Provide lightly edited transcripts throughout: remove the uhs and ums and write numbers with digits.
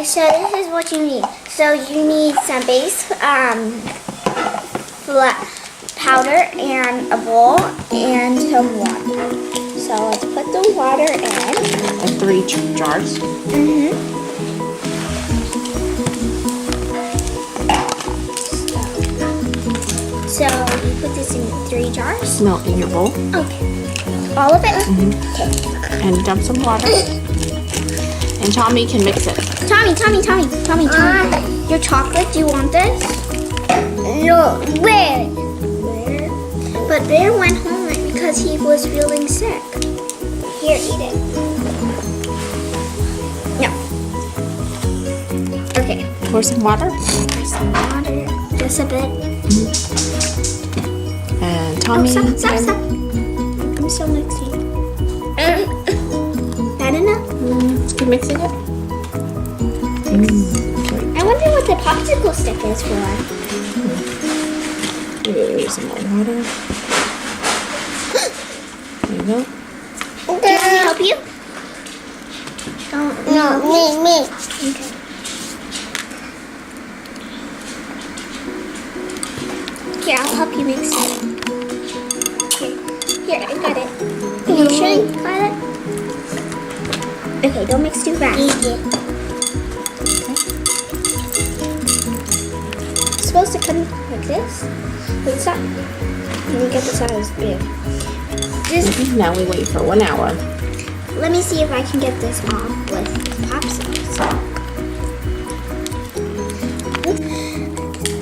Okay, so this is what you need. So you need some base powder and a bowl and some water. So let's put the water in. And 3 jars. So you put this in 3 jars? No, in your bowl. Okay. All of it? Okay. And dump some water. And Tommy can mix it. Tommy. Your chocolate, do you want this? No, where? But Bear went home because he was feeling sick. Here, eat it. No. Okay. Pour some water. Pour some water. Just a bit. And Tommy. Oh, stop. I'm still mixing. Not enough? Keep mixing it. I wonder what the popsicle stick is for. Maybe some more water. There you go. Do you want me to help you? No, me. Okay. Here, I'll help you mix it. Here, I got it. You sure you got it? Okay, don't mix too fast. It's supposed to come like this. Wait, stop. Let me get this out of this big. Now we wait for 1 hour. Let me see if I can get this off with popsicles.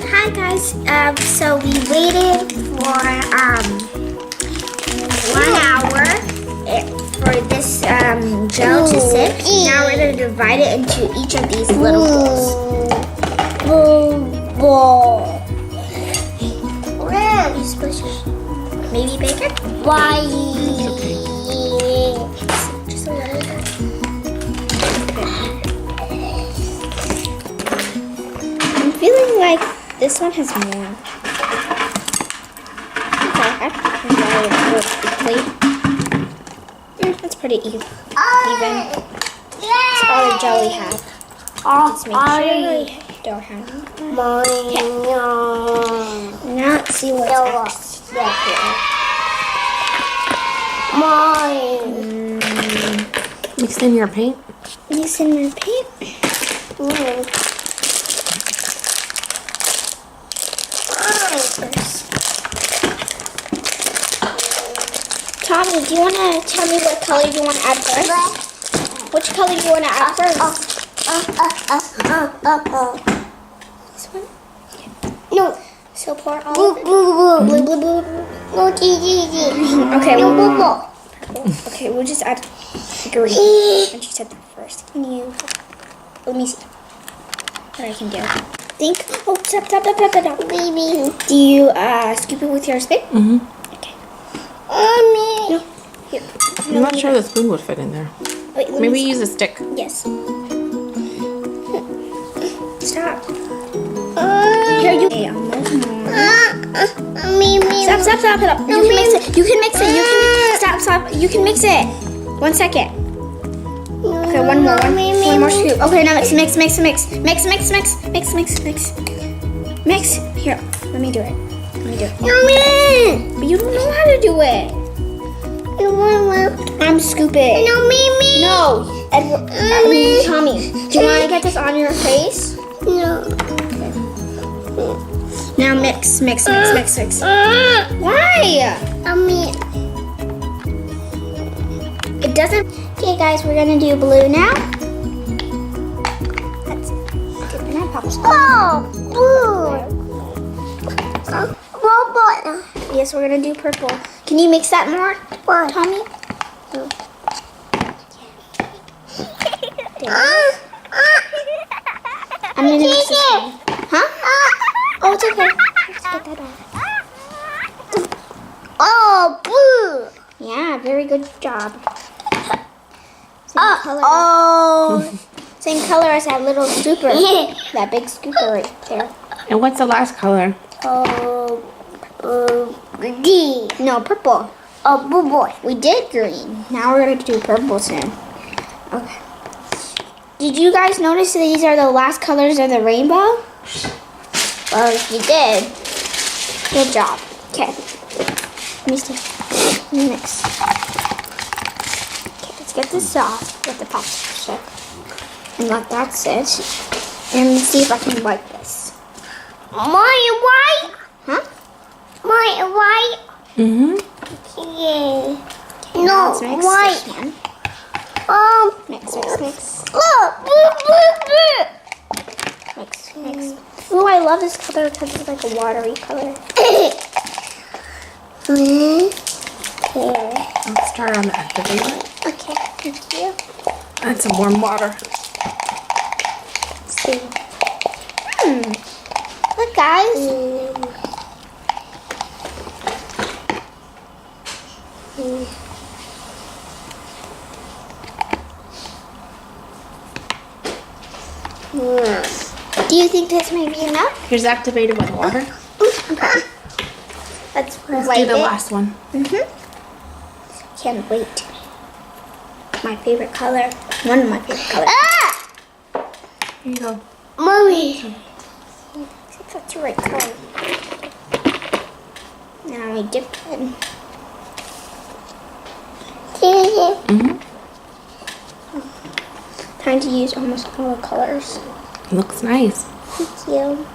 Hi guys. So we waited for 1 hour for this gel to sit. Now we're gonna divide it into each of these little bowls. You're supposed to maybe bake it? Why? Just a little bit. I'm feeling like this one has more. Okay, I can divide it real quickly. That's pretty even. That's all the gel we have. Let's make sure we don't have more. Now let's see what's extra here. Mix in your paint. Mix in my paint. Tommy, do you want to tell me what color you want to add first? Which color do you want to add first? This one? No. So pour all Blue, of it. blue. No, Okay, no, we'll, blue. okay, we'll just add green. And she said that first. Can you? Let me see what I can do. Think. Oh, stop. Baby. Do you scoop it with your spoon? Okay. Mommy. No. Here. I'm not sure the spoon would fit in there. Wait, let Maybe me use a stick. Yes. Stop. Here you. Hey, almost more. Stop. You can mix it. You can mix it. Stop. You can mix it. 1 second. Okay, one more scoop. Okay, now mix. Mix. Here, let me do it. But you don't know how to do it. I'm scooping. No. Tommy, do you want to get this on your face? No. Now mix. Why? It doesn't. Okay, guys, we're gonna do blue now. Let's dip in our popsicle. Oh, blue. Robot. Yes, we're gonna do purple. Can you mix that more, Tommy? I'm gonna mix this one. Huh? Oh, it's okay. Let's get that off. Oh, blue. Yeah, very good job. Same color as that little scooper. That big scooper right there. And what's the last color? D. No, purple. Oh, blue boy. We did green. Now we're going to do purple soon. Okay. Did you guys notice that these are the last colors of the rainbow? Well, if you did, good job. Okay. Let me see. Mix. Okay, let's get this off with the popsicle stick. And let that sit. And let's see if I can wipe this. My white. Huh? My white. Mm-hmm. Yeah. Okay, now let's mix white. this one. Mix. Look. Boo, boo, Mix. Ooh, I love this color because it's like a watery color. boo. I'll start on the activator. Okay, thank you. Add some warm water. Let's see. Look, guys. Do you think this may be enough? Here's activated with water. Let's Let's wipe do the it. last one. Can't wait. My favorite color. One of my favorite colors. Ah! Here you go. Mommy. I think that's the right color. Now we dip it in. Mm-hmm. Trying to use almost all the colors. Looks nice. Thank you.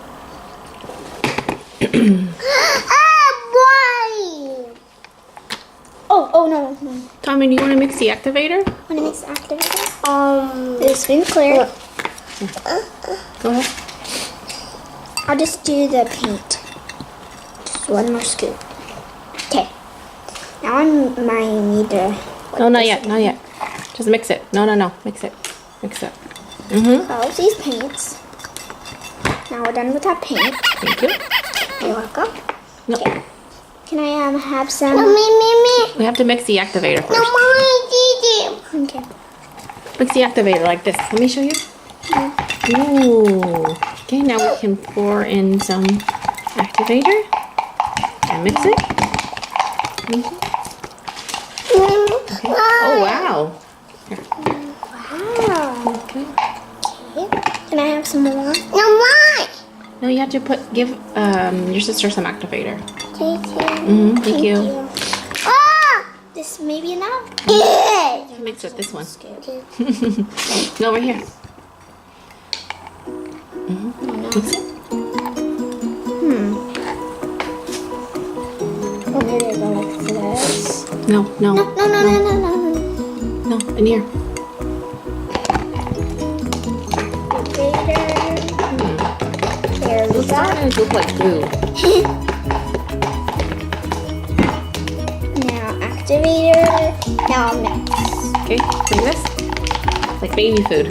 Oh no. Tommy, do you want to mix the activator? Want to mix the activator? This spin's clear. Go ahead. I'll just do the paint. Just one more scoop. Okay. Now I might need to. No, not yet. Not yet. Just mix it. No. Mix it. Mix it. Mm-hmm. Close these paints. Now we're done with that paint. Thank you. You're welcome. No. Okay. Can I have some? No, me. We have to mix the activator No, first. mommy, Gigi. Okay. Mix the activator like this. Let me show you. Ooh. Okay, now we can pour in some activator and mix it. Mhm. Okay. Oh, wow. Here. Wow. Okay. Can I have some more? No, mine. No, you have to give your sister some activator. Thank you. Mm-hmm. Thank you. Ah! This may be enough. Yeah. Mix with this one. Scoop. No, over here. Mix it. Oh, maybe I'll go like this. No. No. No, in here. There we go. Starting to look like glue. Now activator. Now mix. Okay, like this. It's like baby food.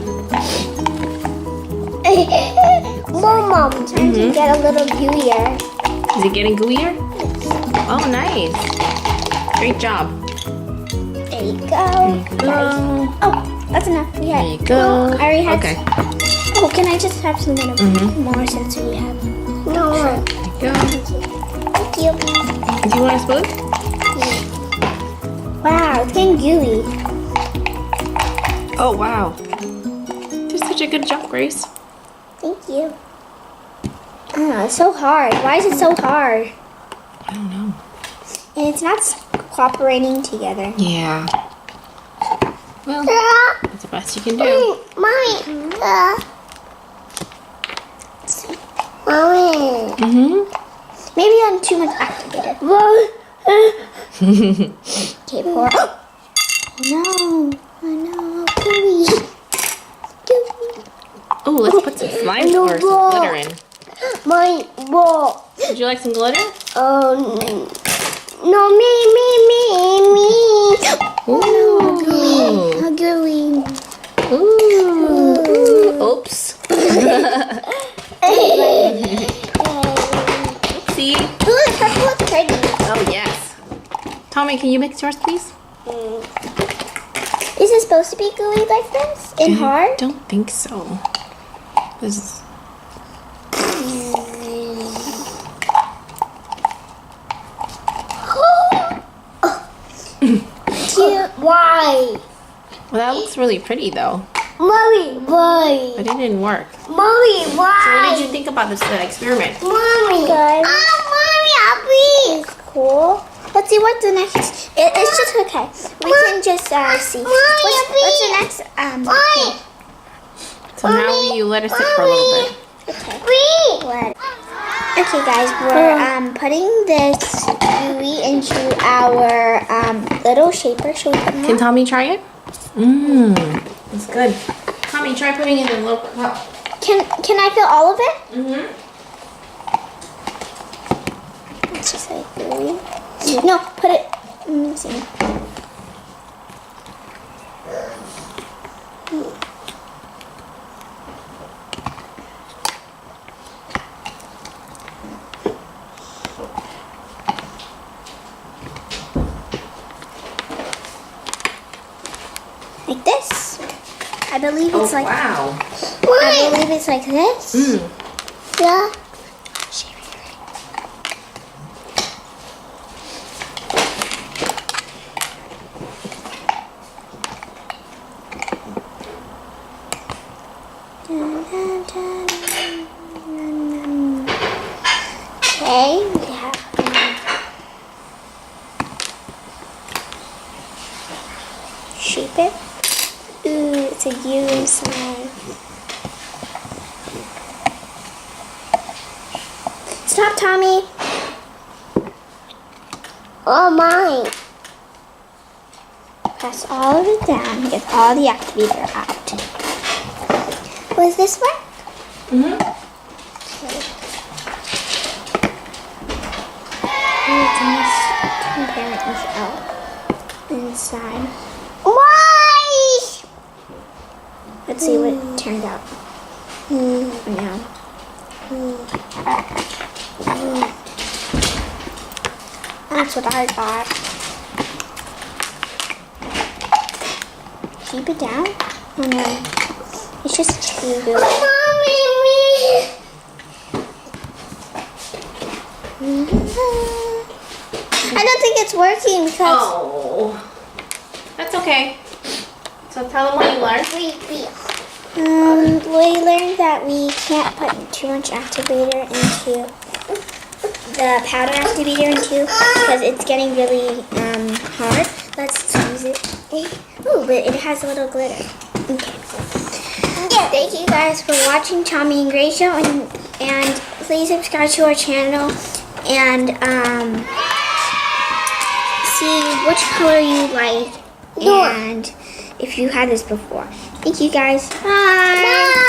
Mom. Trying to get a little gooier. Is it getting gooier? Oh, nice. Great job. There you go. Go. Oh, that's enough. We There had. you go. Well, I already had. Okay. Oh, can I just have some more since we have? No. There you go. Thank you. Do you want a spoon? Wow, it's getting gooey. Oh, wow. Did such a good job, Grace. Thank you. Oh, it's so hard. Why is it so hard? I don't know. And it's not cooperating together. Yeah. Well, that's the best you can do. Mine. Mommy. Mm-hmm. Maybe I'm too much activated. Okay, pour. Oh no, gooey. Oh, let's put some slime or some glitter in. My ball. Would you like some glitter? No, me. Ooh. How gooey. Ooh. Oops. See? Ooh, the purple looks pretty. Oh, yes. Tommy, can you mix yours, please? Is it supposed to be gooey like this? And I hard? don't think so. This is... Why? Well, that looks really pretty, though. Mommy, why? But it didn't work. Mommy, So why? what did you think about this experiment? Mommy. Good. Mommy, Abby. Cool. Let's see what the next. It's just okay. We can just see. What's the next? Why? So now you let it sit for a little bit. Okay. Wait. Okay, guys, we're putting this gooey into our little shaper. Should we put Can more? Tommy try it? Mmm, it's good. Tommy, try putting it in a little cup. Can I feel all of it? Mm-hmm. Let's just say gooey. No, put it. Let me see. Like this. I believe it's like. wow. I believe it's like this. Mm. Yeah. Okay, we have shape it. Ooh, it's a U inside. Stop, Tommy. Oh, mine. Press all of it down. Get all the activator out. Was this work? Mm-hmm. Compare it out inside. Why? Let's see what it turned out. Now. That's what I got. Keep it down. Oh no. It's just too good. Mommy, I don't think it's working because Oh. That's okay. So tell them what you learned. we learned that we can't put too much activator into the powder activator into because it's getting really hard. Let's squeeze it. Ooh, but it has a little glitter. Okay. Yeah, thank you guys for watching Tommy and Gray Show, and please subscribe to our channel and see which color you like and if you had this before. Thank you guys. Bye.